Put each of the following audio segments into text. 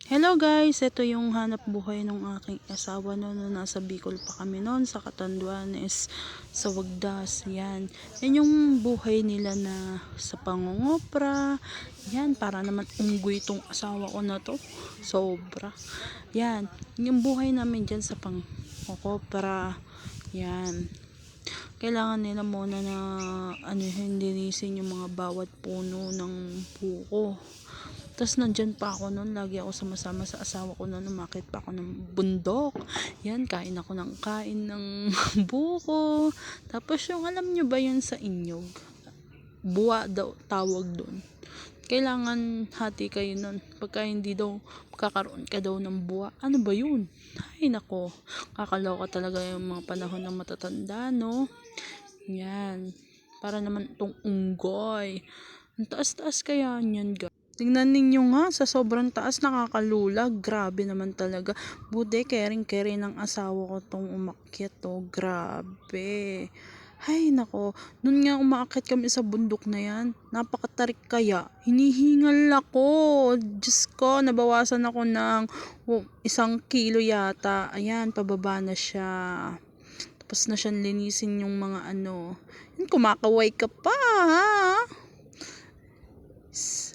Hello guys, ito yung hanap buhay ng aking asawa no, nasa Bicol pa kami noon sa Catanduanes, sa Wagdas. Yan. Yan yung buhay nila na sa pangungopra. Yan, para naman unggoy itong asawa ko na to. Sobra. Yan, yung buhay namin dyan sa pangungopra. Yan. Kailangan nila muna na linisin yung mga bawat puno ng buko. Tapos nandyan pa ako noon, lagi ako sama-sama sa asawa ko noon, umakit pa ako ng bundok. Yan, kain ako ng kain ng buko. Tapos yung alam nyo ba yun sa inyog? Buwa daw tawag doon. Kailangan hati kayo noon. Pagka hindi daw, kakaroon ka daw ng buwa. Ano ba yun? Ay nako, kakaloka talaga yung mga panahon ng matatanda, no? Yan, para naman itong unggoy. Ang taas-taas kaya niyan, guys. Tingnan ninyo nga, sa sobrang taas nakakalulag. Grabe naman talaga. Buti caring-caring ng asawa ko tong umakyat to. Grabe. Hay nako, nun nga umaakit kami sa bundok na yan. Napakatarik kaya. Hinihingal ako. Diyos ko, nabawasan ako ng 1 kilo yata. Ayan, pababa na siya. Tapos na siyang linisin yung mga ano. Yan, kumakaway ka pa, ha?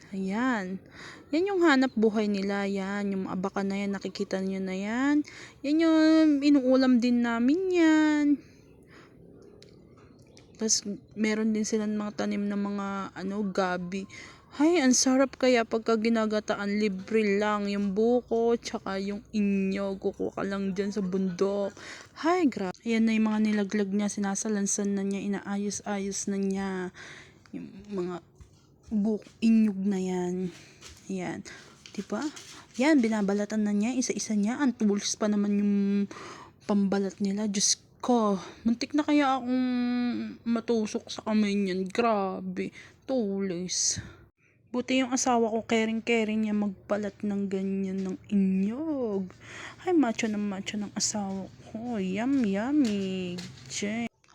Ayan. Yan yung hanap buhay nila. Yan. Yung abaka na yan. Nakikita nyo na yan. Yan yung inuulam din namin yan. Tapos meron din silang mga tanim na mga gabi. Hay, ang sarap kaya pagka ginagataan, libre lang yung buko, tsaka yung inyo, kukuha ka lang dyan sa bundok. Hay, grabe. Ayan na yung mga nilaglag niya, sinasalansan na niya, inaayos-ayos na niya. Yung mga inyog na yan. Ayan. Diba? Yan, binabalatan na niya. Isa-isa niya. Ang tools pa naman yung pambalat nila. Diyos ko. Muntik na kaya akong matusok sa kamay niyan. Grabe. Tulis. Buti yung asawa ko, caring-caring niya magbalat ng ganyan ng inyog. Ay, macho ng asawa ko. Yummy.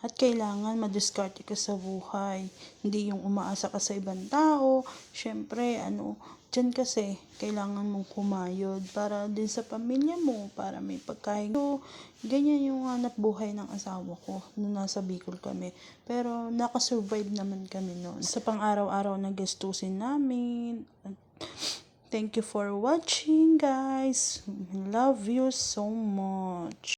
At kailangan madiskarte ka sa buhay. Hindi yung umaasa ka sa ibang tao. Syempre, dyan kasi, kailangan mong kumayod para din sa pamilya mo, para may pagkain. So, ganyan yung hanap buhay ng asawa ko nung nasa Bicol kami. Pero, nakasurvive naman kami noon. Sa pang-araw-araw na gastusin namin. Thank you for watching, guys. Love you so much.